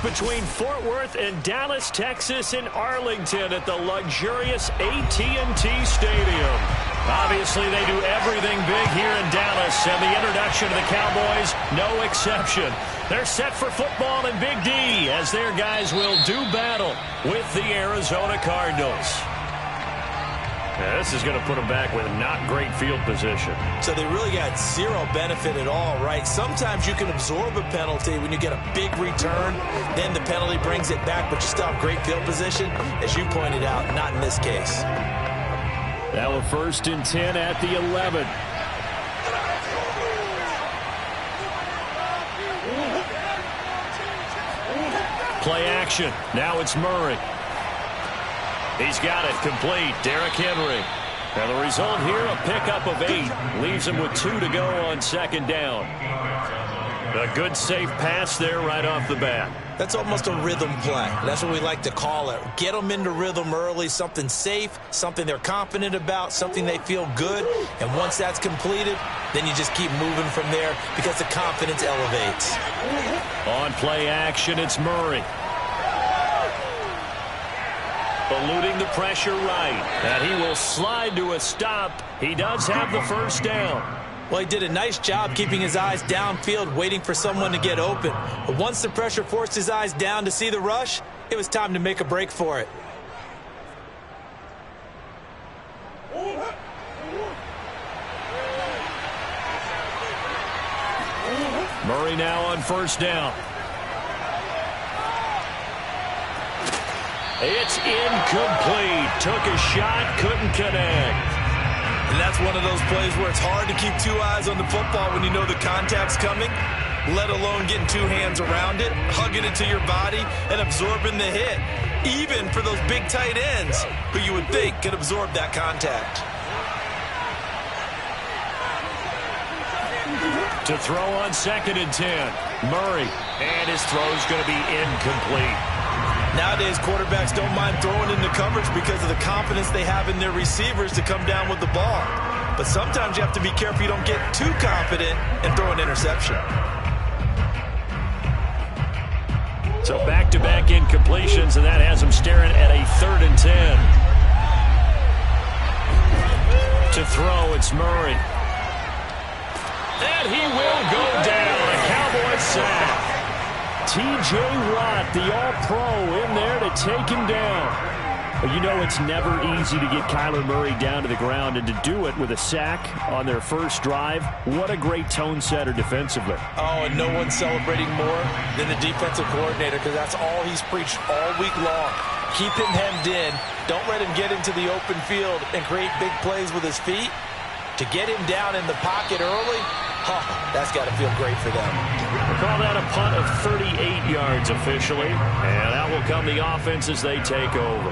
between Fort Worth and Dallas, Texas in Arlington at the luxurious AT&T Stadium. Obviously, they do everything big here in Dallas, and the introduction of the Cowboys, no exception. They're set for football in Big D as their guys will do battle with the Arizona Cardinals. Yeah, this is going to put them back with not great field position. So they really got zero benefit at all, right? Sometimes you can absorb a penalty when you get a big return. Then the penalty brings it back, but you still have great field position. As you pointed out, not in this case. Now a 1st and 10 at the 11. Play action. Now it's Murray. He's got it complete. Derrick Henry. Now the result here, a pickup of 8. Leaves him with 2 to go on 2nd down. A good safe pass there right off the bat. That's almost a rhythm play. That's what we like to call it. Get them into rhythm early, something safe, something they're confident about, something they feel good. And once that's completed, then you just keep moving from there because the confidence elevates. On play action, it's Murray. Eluding the pressure right. And he will slide to a stop. He does have the 1st down. Well, he did a nice job keeping his eyes downfield, waiting for someone to get open. But once the pressure forced his eyes down to see the rush, it was time to make a break for it. Murray now on 1st down. It's incomplete. Took a shot, couldn't connect. And that's one of those plays where it's hard to keep 2 eyes on the football when you know the contact's coming, let alone getting 2 hands around it, hugging it to your body, and absorbing the hit. Even for those big tight ends who you would think could absorb that contact. To throw on 2nd and 10. Murray. And his throw's going to be incomplete. Nowadays, quarterbacks don't mind throwing into coverage because of the confidence they have in their receivers to come down with the ball. But sometimes you have to be careful you don't get too confident and throw an interception. So back-to-back incompletions, and that has them staring at a 3rd and 10. To throw, it's Murray. And he will go down. A Cowboys sack. T.J. Watt, the All-Pro, in there to take him down. But you know it's never easy to get Kyler Murray down to the ground, and to do it with a sack on their 1st drive, what a great tone setter defensively. Oh, and no one's celebrating more than the defensive coordinator because that's all he's preached all week long. Keep him hemmed in. Don't let him get into the open field and create big plays with his feet. To get him down in the pocket early, that's got to feel great for them. We'll call that a punt of 38 yards officially, and out will come the offense as they take over.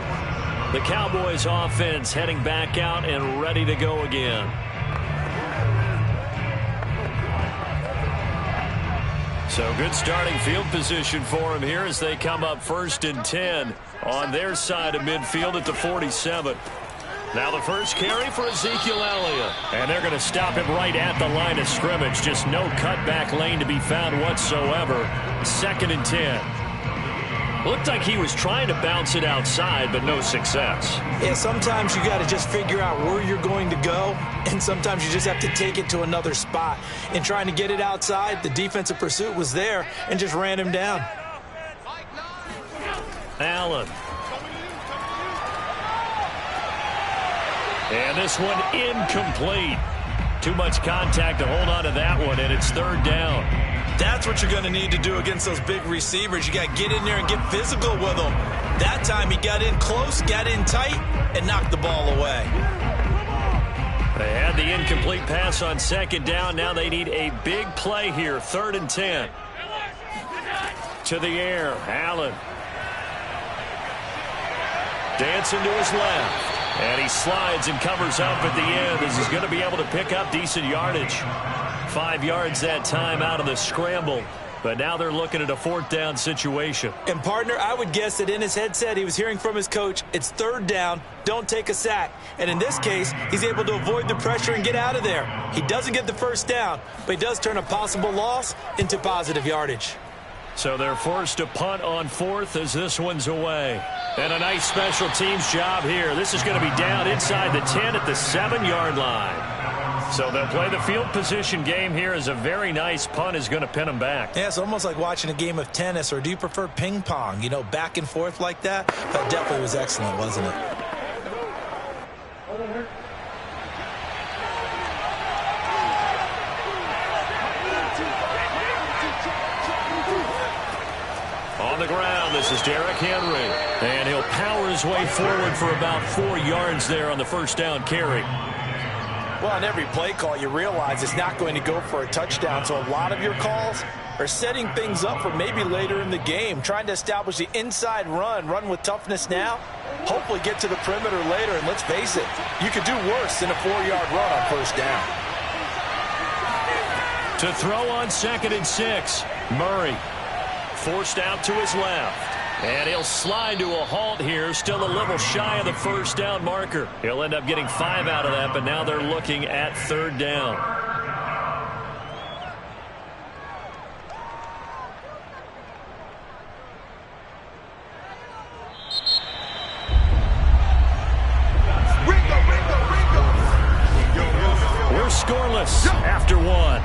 The Cowboys offense heading back out and ready to go again. So good starting field position for him here as they come up 1st and 10 on their side of midfield at the 47. Now the first carry for Ezekiel Elliott. And they're going to stop him right at the line of scrimmage. Just no cutback lane to be found whatsoever. 2nd and 10. Looked like he was trying to bounce it outside, but no success. Yeah, sometimes you got to just figure out where you're going to go, and sometimes you just have to take it to another spot. In trying to get it outside, the defensive pursuit was there and just ran him down. Allen. And this one incomplete. Too much contact to hold on to that one, and it's 3rd down. That's what you're going to need to do against those big receivers. You got to get in there and get physical with them. That time he got in close, got in tight, and knocked the ball away. They had the incomplete pass on 2nd down. Now they need a big play here. 3rd and 10. To the air. Allen. Dancing to his left. And he slides and covers up at the end as he's going to be able to pick up decent yardage. 5 yards that time out of the scramble. But now they're looking at a 4th down situation. And, partner, I would guess that in his headset he was hearing from his coach, it's 3rd down, don't take a sack. And in this case, he's able to avoid the pressure and get out of there. He doesn't get the 1st down, but he does turn a possible loss into positive yardage. So they're forced to punt on fourth as this one's away. And a nice special teams job here. This is going to be down inside the 10 at the 7-yard line. So they'll play the field position game here as a very nice punt is going to pin them back. Yeah, it's almost like watching a game of tennis, or do you prefer ping pong? You know, back and forth like that? That definitely was excellent, wasn't it? On the ground, this is Derrick Henry. And he'll power his way forward for about 4 yards there on the first down carry. Well, on every play call, you realize it's not going to go for a touchdown. So a lot of your calls are setting things up for maybe later in the game, trying to establish the inside run with toughness now, hopefully get to the perimeter later. And let's face it, you could do worse than a 4-yard run on first down. To throw on 2nd and 6, Murray. Forced out to his left. And he'll slide to a halt here, still a little shy of the first down marker. He'll end up getting 5 out of that, but now they're looking at 3rd down. We're scoreless after 1.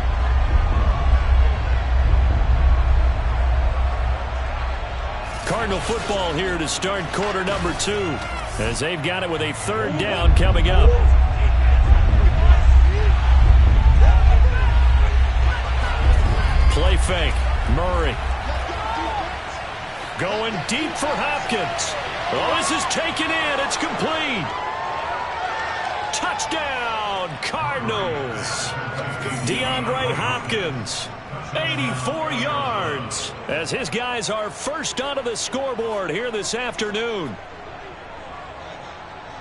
Cardinal football here to start quarter number 2 as they've got it with a 3rd down coming up. Play fake. Murray. Going deep for Hopkins. Oh, this is taken in. It's complete. Touchdown, Cardinals. DeAndre Hopkins. 84 yards as his guys are first onto the scoreboard here this afternoon.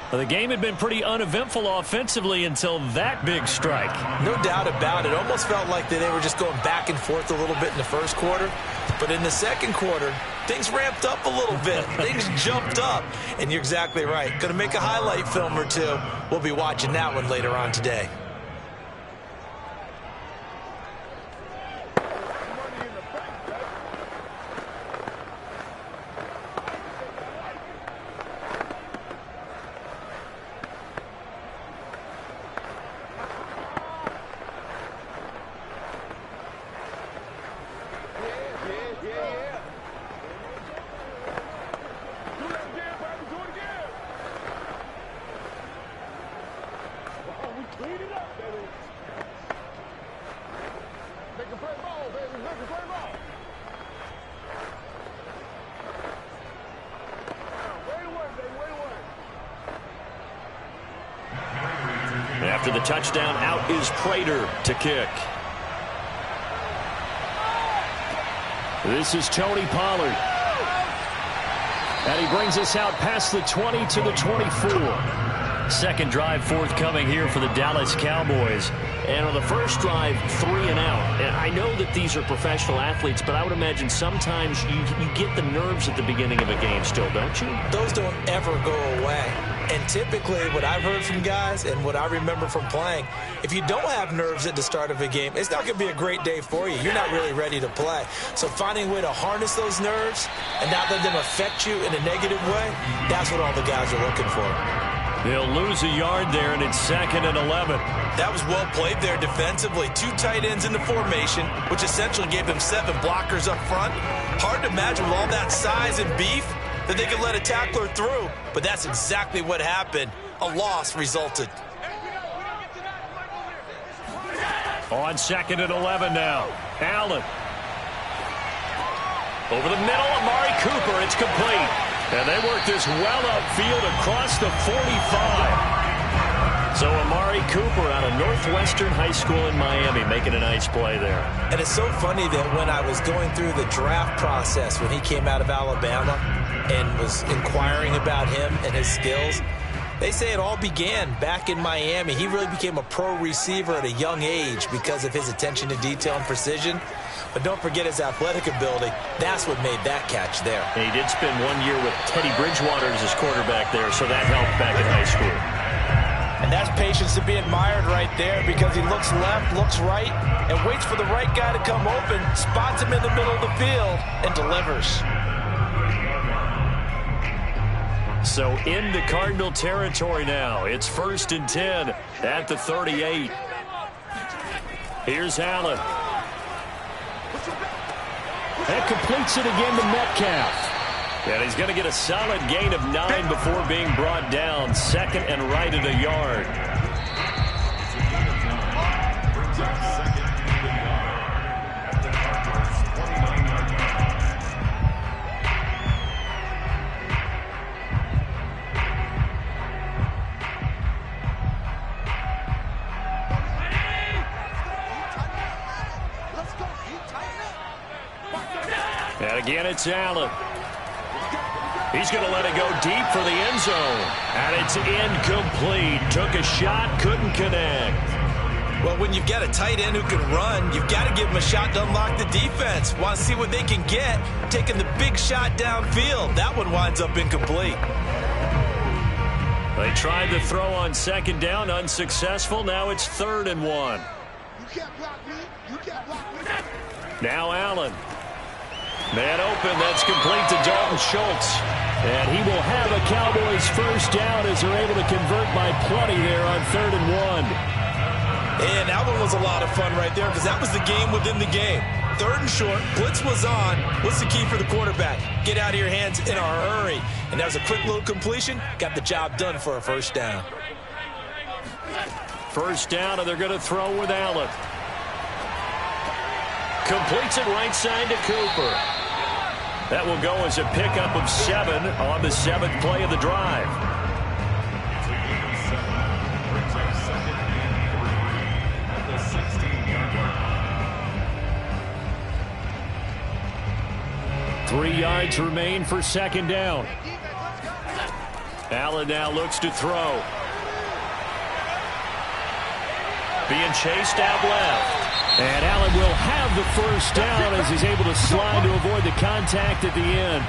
Well, the game had been pretty uneventful offensively until that big strike. No doubt about it. Almost felt like they were just going back and forth a little bit in the first quarter. But in the second quarter, things ramped up a little bit. Things jumped up. And you're exactly right. Going to make a highlight film or two. We'll be watching that one later on today. After the touchdown, out is Prater to kick. This is Tony Pollard. And he brings us out past the 20 to the 24. Second drive forthcoming here for the Dallas Cowboys. And on the first drive, 3 and out. And I know that these are professional athletes, but I would imagine sometimes you get the nerves at the beginning of a game still, don't you? Those don't ever go away. And typically what I've heard from guys and what I remember from playing, if you don't have nerves at the start of a game, it's not going to be a great day for you. You're not really ready to play. So finding a way to harness those nerves and not let them affect you in a negative way, that's what all the guys are looking for. They'll lose a yard there, and it's 2nd and 11. That was well played there defensively. 2 tight ends in the formation, which essentially gave them 7 blockers up front. Hard to imagine with all that size and beef that they could let a tackler through, but that's exactly what happened. A loss resulted. On 2nd and 11 now. Allen. Over the middle, Amari Cooper. It's complete. And they work this well upfield across the 45. So Amari Cooper out of Northwestern High School in Miami making a nice play there. And it's so funny that when I was going through the draft process when he came out of Alabama and was inquiring about him and his skills, they say it all began back in Miami. He really became a pro receiver at a young age because of his attention to detail and precision. But don't forget his athletic ability. That's what made that catch there. And he did spend 1 year with Teddy Bridgewater as his quarterback there, so that helped back in high school. And that's patience to be admired right there, because he looks left, looks right, and waits for the right guy to come open, spots him in the middle of the field, and delivers. So into Cardinal territory now. It's 1st and 10 at the 38. Here's Allen. That completes it again to Metcalf. And he's going to get a solid gain of 9 before being brought down. 2nd and right at a yard. And again, it's Allen. He's going to let it go deep for the end zone. And it's incomplete. Took a shot, couldn't connect. Well, when you've got a tight end who can run, you've got to give him a shot to unlock the defense. Want to see what they can get, taking the big shot downfield. That one winds up incomplete. They tried to throw on 2nd down, unsuccessful. Now it's 3rd and 1. Now Allen. Man open, that's complete to Dalton Schultz. And he will have a Cowboys 1st down as they're able to convert by plenty there on 3rd and 1. And that one was a lot of fun right there, because that was the game within the game. 3rd and short, blitz was on. What's the key for the quarterback? Get out of your hands in a hurry. And that was a quick little completion. Got the job done for a 1st down. 1st down, and they're going to throw with Allen. Completes it right side to Cooper. That will go as a pickup of 7 on the 7th play of the drive. Three yards remain for 2nd down. Allen now looks to throw. Being chased out left. And Allen will have the 1st down as he's able to slide to avoid the contact at the end.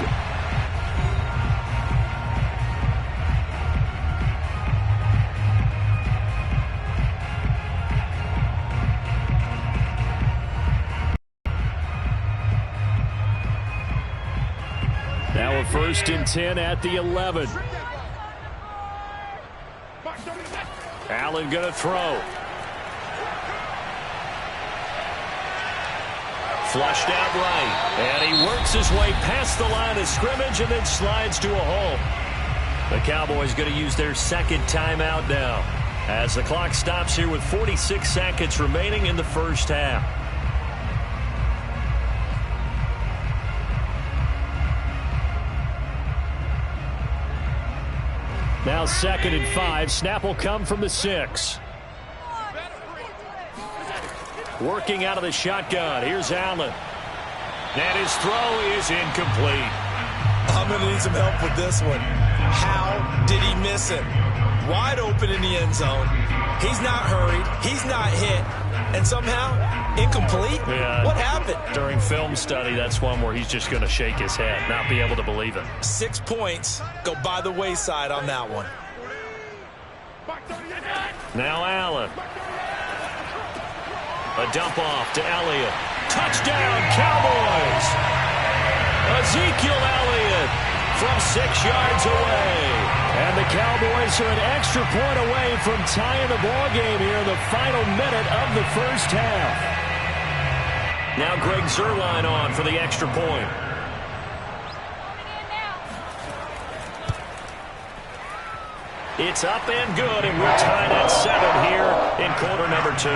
Now a 1st and 10 at the 11. Allen going to throw. Flushed out right, and he works his way past the line of scrimmage and then slides to a hole. The Cowboys going to use their 2nd timeout now as the clock stops here with 46 seconds remaining in the 1st half. Now 2nd and 5. Snap will come from the 6. Working out of the shotgun. Here's Allen. And his throw is incomplete. I'm going to need some help with this one. How did he miss it? Wide open in the end zone. He's not hurried. He's not hit. And somehow, incomplete? Yeah. What happened? During film study, that's one where he's just going to shake his head, not be able to believe it. 6 points go by the wayside on that one. Now Allen. A dump off to Elliott. Touchdown, Cowboys! Ezekiel Elliott from 6 yards away. And the Cowboys are an extra point away from tying the ball game here in the final minute of the 1st half. Now Greg Zuerlein on for the extra point. It's up and good, and we're tied at 7 here in quarter number 2.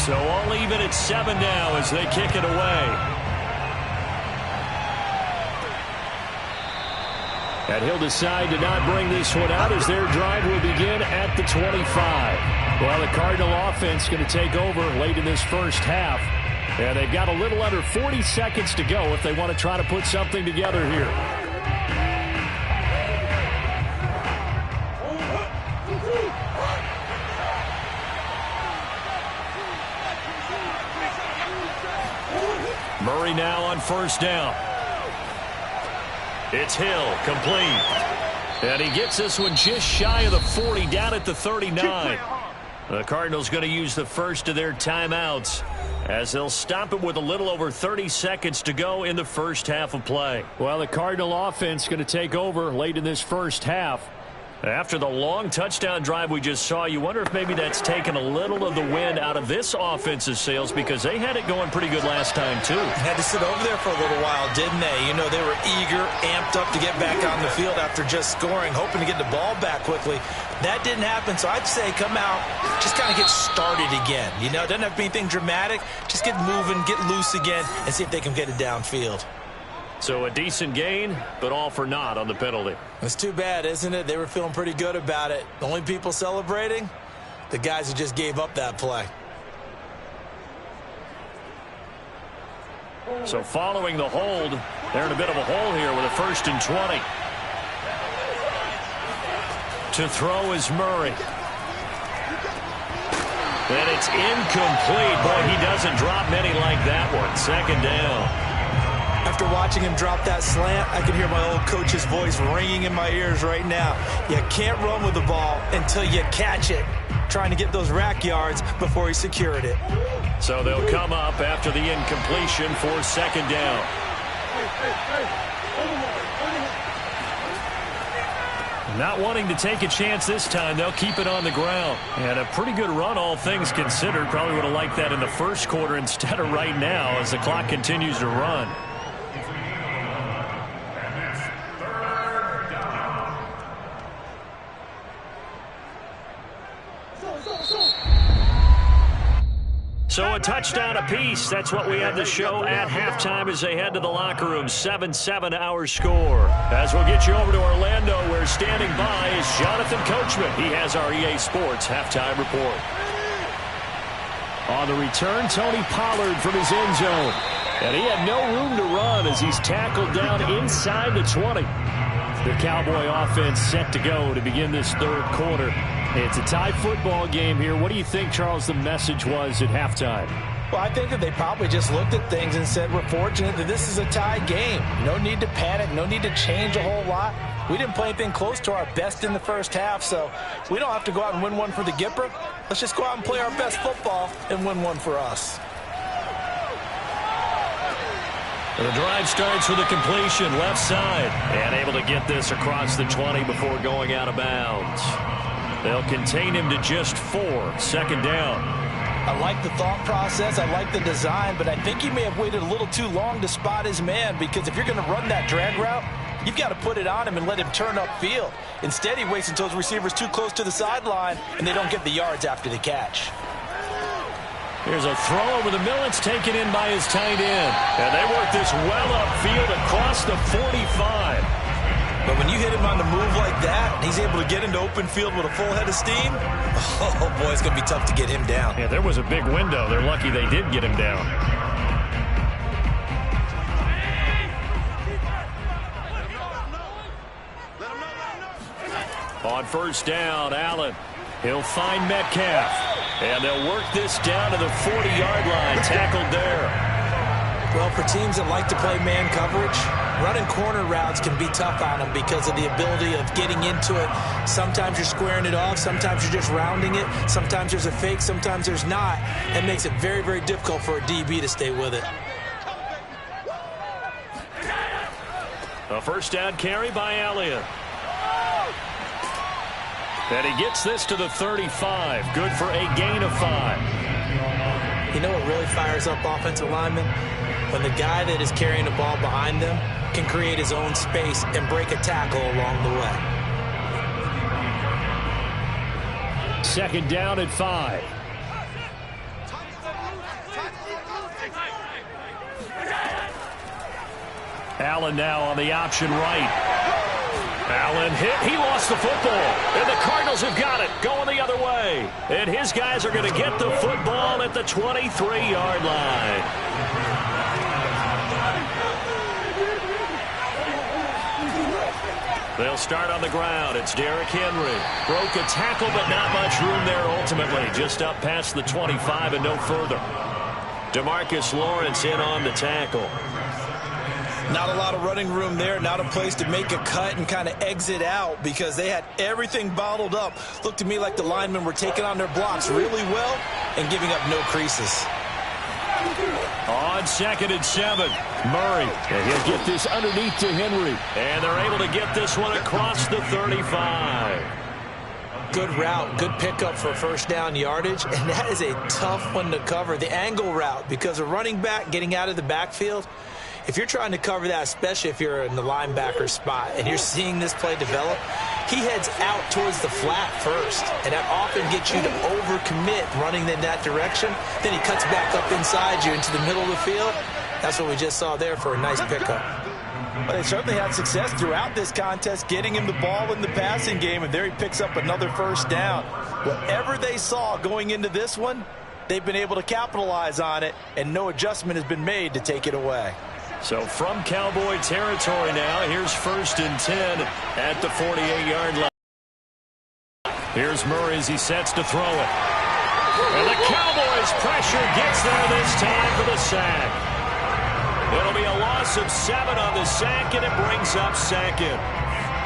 So all even at 7 now as they kick it away. And he'll decide to not bring this one out as their drive will begin at the 25. Well, the Cardinal offense going to take over late in this first half. And they've got a little under 40 seconds to go if they want to try to put something together here. Murray now on first down. It's Hill, complete. And he gets this one just shy of the 40, down at the 39. The Cardinals going to use the first of their timeouts as they'll stop it with a little over 30 seconds to go in the first half of play. Well, the Cardinal offense going to take over late in this first half. After the long touchdown drive we just saw, you wonder if maybe that's taken a little of the wind out of this offensive sails because they had it going pretty good last time, too. Had to sit over there for a little while, didn't they? You know, they were eager, amped up to get back on the field after just scoring, hoping to get the ball back quickly. That didn't happen, so I'd say come out, just kind of get started again. You know, it doesn't have to be anything dramatic. Just get moving, get loose again, and see if they can get it downfield. So a decent gain, but all for naught on the penalty. It's too bad, isn't it? They were feeling pretty good about it. The only people celebrating, the guys who just gave up that play. So following the hold, they're in a bit of a hole here with a 1st and 20. To throw is Murray. And it's incomplete. Boy, he doesn't drop many like that one. 2nd down. After watching him drop that slant, I can hear my old coach's voice ringing in my ears right now. You can't run with the ball until you catch it. Trying to get those rack yards before he secured it. So they'll come up after the incompletion for 2nd down. Not wanting to take a chance this time, they'll keep it on the ground. And a pretty good run, all things considered. Probably would have liked that in the first quarter instead of right now as the clock continues to run. So a touchdown apiece. That's what we had to show at halftime as they head to the locker room. 7-7 our score. As we'll get you over to Orlando, where standing by is Jonathan Coachman. He has our EA Sports halftime report. On the return, Tony Pollard from his end zone. And he had no room to run as he's tackled down inside the 20. The Cowboy offense set to go to begin this 3rd quarter. It's a tie football game here. What do you think, Charles, the message was at halftime? Well, I think that they probably just looked at things and said, we're fortunate that this is a tie game. No need to panic, no need to change a whole lot. We didn't play anything close to our best in the first half, so we don't have to go out and win one for the Gipper. Let's just go out and play our best football and win one for us. The drive starts with a completion left side and able to get this across the 20 before going out of bounds. They'll contain him to just 4. 2nd down. I like the thought process. I like the design, but I think he may have waited a little too long to spot his man because if you're going to run that drag route, you've got to put it on him and let him turn upfield. Instead, he waits until his receiver's too close to the sideline and they don't get the yards after the catch. Here's a throw over the middle. It's taken in by his tight end. And they work this well upfield across the 45. But when you hit him on the move like that, he's able to get into open field with a full head of steam, oh, boy, it's going to be tough to get him down. Yeah, there was a big window. They're lucky they did get him down. On 1st down, Allen. He'll find Metcalf. And they'll work this down to the 40-yard line. Tackled there. Well, for teams that like to play man coverage, running corner routes can be tough on them because of the ability of getting into it. Sometimes you're squaring it off. Sometimes you're just rounding it. Sometimes there's a fake. Sometimes there's not. It makes it very, very difficult for a DB to stay with it. A 1st down carry by Elliott. And he gets this to the 35. Good for a gain of 5. You know what really fires up offensive linemen? When the guy that is carrying the ball behind them can create his own space and break a tackle along the way. 2nd down at 5. Allen now on the option right. Allen hit. He lost the football. And the Cardinals have got it. Going the other way. And his guys are going to get the football at the 23-yard line. They'll start on the ground. It's Derrick Henry. Broke a tackle, but not much room there ultimately. Just up past the 25 and no further. DeMarcus Lawrence in on the tackle. Not a lot of running room there, not a place to make a cut and kind of exit out because they had everything bottled up. Looked to me like the linemen were taking on their blocks really well and giving up no creases. On 2nd and 7, Murray. And he'll get this underneath to Henry. And they're able to get this one across the 35. Good route, good pickup for first down yardage, and that is a tough one to cover. The angle route, because a running back getting out of the backfield, if you're trying to cover that, especially if you're in the linebacker spot and you're seeing this play develop, he heads out towards the flat first, and that often gets you to overcommit running in that direction. Then he cuts back up inside you into the middle of the field. That's what we just saw there for a nice pickup. Well, they certainly had success throughout this contest getting him the ball in the passing game, and there he picks up another first down. Whatever they saw going into this one, they've been able to capitalize on it, and no adjustment has been made to take it away. So from Cowboy territory now, here's 1st and 10 at the 48-yard line. Here's Murray as he sets to throw it. And the Cowboys' pressure gets there this time for the sack. It'll be a loss of 7 on the sack, and it brings up 2nd.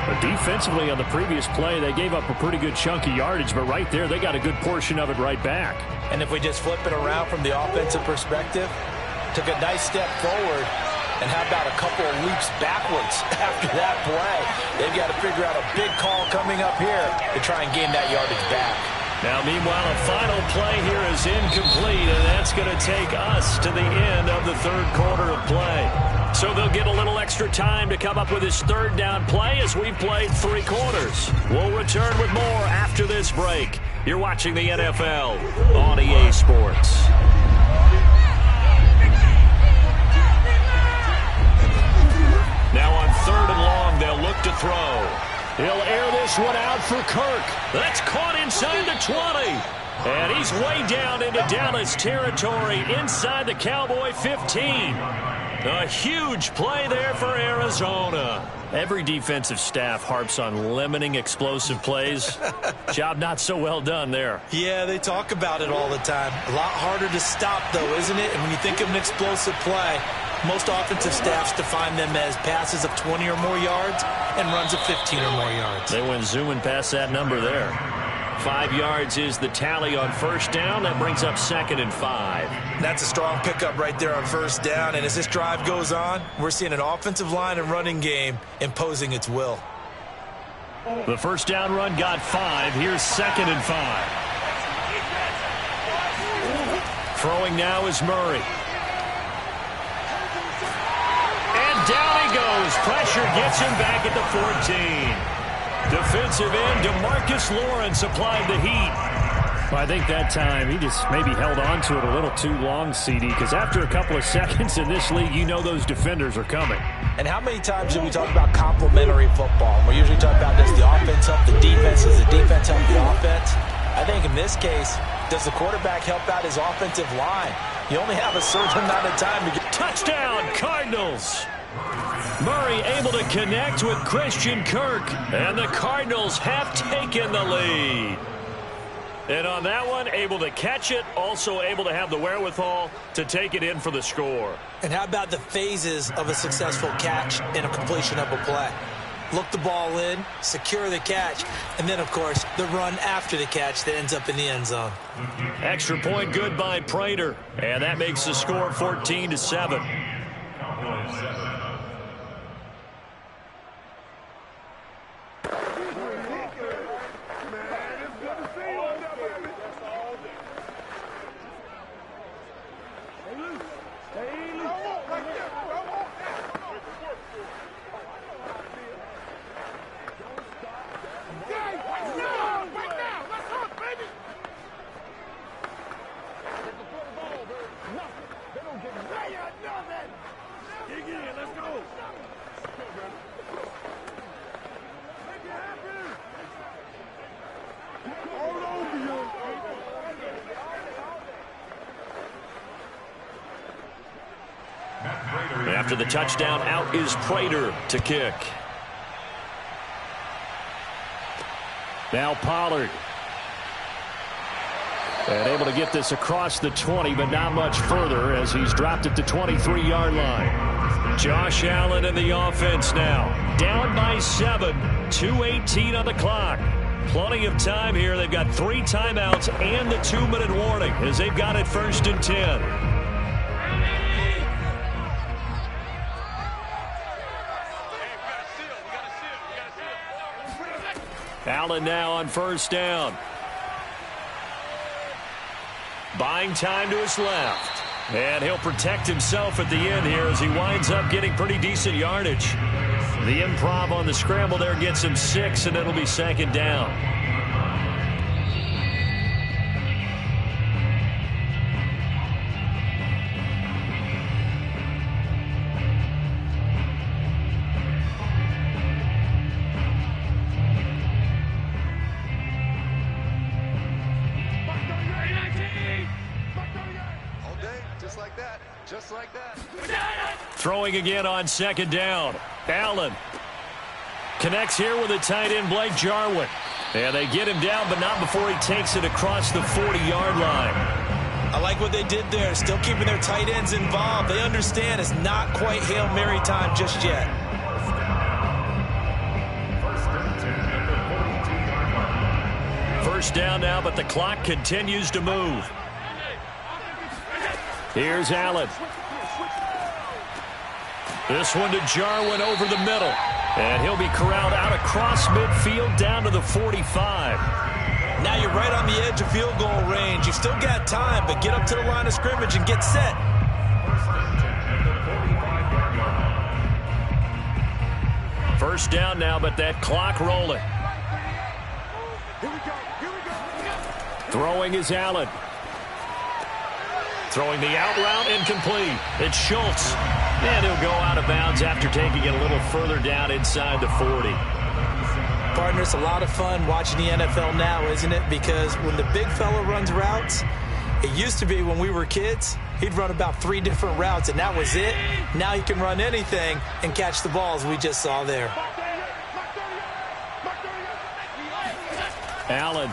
But defensively on the previous play, they gave up a pretty good chunk of yardage, but right there, they got a good portion of it right back. And if we just flip it around from the offensive perspective, took a nice step forward, and how about a couple of leaps backwards after that play? They've got to figure out a big call coming up here to try and gain that yardage back. Now, meanwhile, a final play here is incomplete, and that's going to take us to the end of the 3rd quarter of play. So they'll get a little extra time to come up with his 3rd down play as we've played 3 quarters. We'll return with more after this break. You're watching the NFL on EA Sports. Now on 3rd and long, they'll look to throw. He'll air this one out for Kirk. That's caught inside the 20. And he's way down into Dallas territory inside the Cowboy 15. A huge play there for Arizona. Every defensive staff harps on limiting explosive plays. Job not so well done there. Yeah, they talk about it all the time. A lot harder to stop, though, isn't it? And when you think of an explosive play, most offensive staffs define them as passes of 20 or more yards and runs of 15 or more yards. They went zooming past that number there. 5 yards is the tally on 1st down. That brings up 2nd and 5. That's a strong pickup right there on 1st down. And as this drive goes on, we're seeing an offensive line and running game imposing its will. The 1st down run got 5. Here's 2nd and 5. Throwing now is Murray. Down he goes. Pressure gets him back at the 14. Defensive end DeMarcus Lawrence applied the heat. Well, I think that time he just maybe held on to it a little too long, CD, because after a couple of seconds in this league, you know those defenders are coming. And how many times do we talk about complementary football? We usually talk about does the offense help the defense, does the defense help the offense? I think in this case, does the quarterback help out his offensive line? You only have a certain amount of time to get... Touchdown, Cardinals! Murray able to connect with Christian Kirk, and the Cardinals have taken the lead. And on that one, able to catch it, also able to have the wherewithal to take it in for the score. And how about the phases of a successful catch and a completion of a play? Look the ball in, secure the catch, and then, of course, the run after the catch that ends up in the end zone. Extra point good by Prater, and that makes the score 14-7. Dig in, let's go. After the touchdown, out is Prater to kick. Now Pollard. And able to get this across the 20, but not much further as he's dropped at the 23-yard line. Josh Allen in the offense now. Down by 7. 2:18 on the clock. Plenty of time here. They've got 3 timeouts and the 2-minute warning as they've got it 1st and 10. Allen now on 1st down. Buying time to his left. And he'll protect himself at the end here as he winds up getting pretty decent yardage. The improv on the scramble there gets him 6, and it'll be 2nd down. Throwing again on 2nd down. Allen connects here with a tight end, Blake Jarwin. And they get him down, but not before he takes it across the 40-yard line. I like what they did there, still keeping their tight ends involved. They understand it's not quite Hail Mary time just yet. First down now, but the clock continues to move. Here's Allen. This one to Jarwin over the middle. And he'll be corralled out across midfield down to the 45. Now you're right on the edge of field goal range. You've still got time, but get up to the line of scrimmage and get set. First down now, but that clock rolling. Throwing is Allen. Throwing the out route, incomplete. It's Schultz. And he'll go out of bounds after taking it a little further down inside the 40. Partner, it's a lot of fun watching the NFL now, isn't it? Because when the big fella runs routes, it used to be when we were kids, he'd run about 3 different routes, and that was it. Now he can run anything and catch the balls we just saw there. Allen.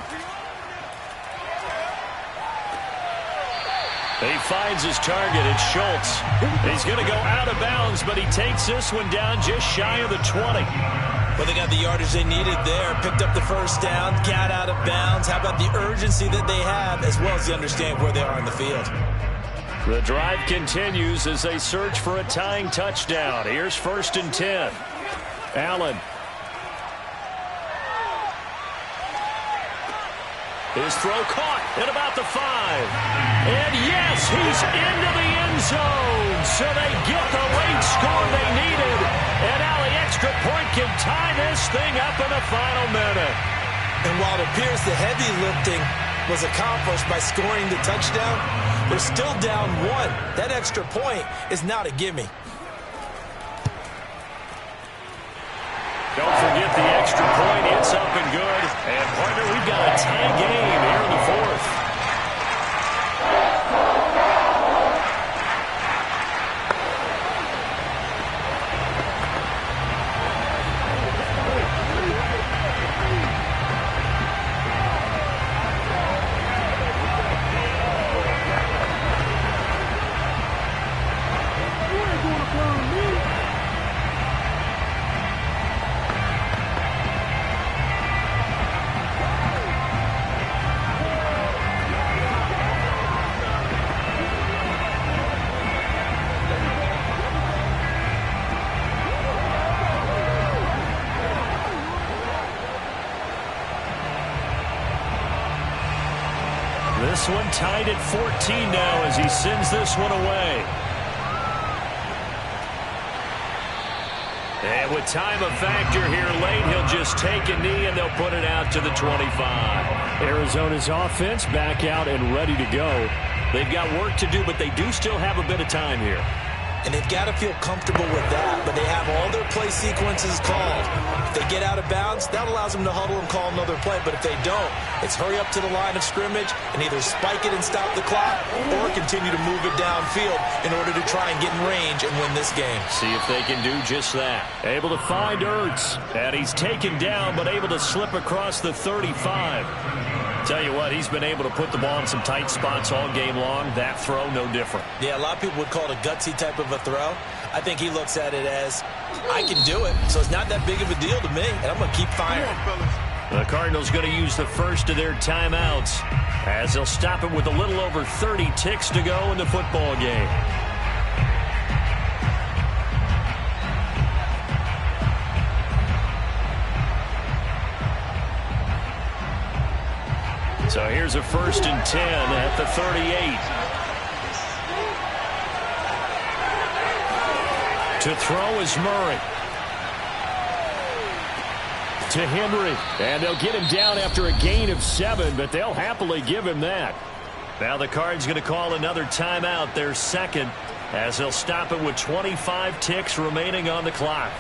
He finds his target. It's Schultz. He's going to go out of bounds, but he takes this one down just shy of the 20. Well, they got the yardage they needed there. Picked up the first down, got out of bounds. How about the urgency that they have, as well as they understand where they are in the field. The drive continues as they search for a tying touchdown. Here's 1st and 10. Allen. His throw caught at about the 5. And yes, he's into the end zone. So they get the late score they needed. And now the extra point can tie this thing up in the final minute. And while it appears the heavy lifting was accomplished by scoring the touchdown, they're still down 1. That extra point is not a gimme. Don't forget the extra point. It's up and good. And, partner, we've got a tie game here in the 4th. This one tied at 14 now as he sends this one away. And with time a factor here late, he'll just take a knee and they'll put it out to the 25. Arizona's offense back out and ready to go. They've got work to do, but they do still have a bit of time here. And they've got to feel comfortable with that, but they have all their play sequences called. If they get out of bounds, that allows them to huddle and call another play. But if they don't, it's hurry up to the line of scrimmage and either spike it and stop the clock or continue to move it downfield in order to try and get in range and win this game. See if they can do just that. Able to find Ertz, and he's taken down but able to slip across the 35. Tell you what, he's been able to put the ball in some tight spots all game long. That throw, no different. Yeah, a lot of people would call it a gutsy type of a throw. I think he looks at it as, I can do it, so it's not that big of a deal to me, and I'm going to keep firing. The Cardinals going to use the first of their timeouts as they'll stop it with a little over 30 ticks to go in the football game. So here's a 1st and 10 at the 38. To throw is Murray. To Henry. And they'll get him down after a gain of 7, but they'll happily give him that. Now the Cards going to call another timeout, their second, as they'll stop it with 25 ticks remaining on the clock.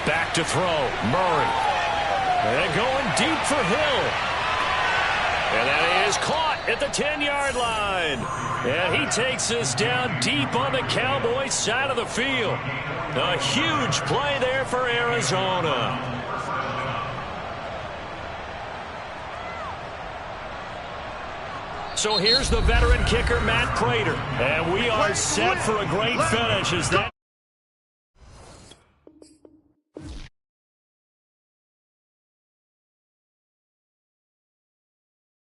Back to throw, Murray. And going deep for Hill. And that is caught at the 10-yard line. And he takes us down deep on the Cowboys side of the field. A huge play there for Arizona. So here's the veteran kicker, Matt Prater. And we are set for a great finish as that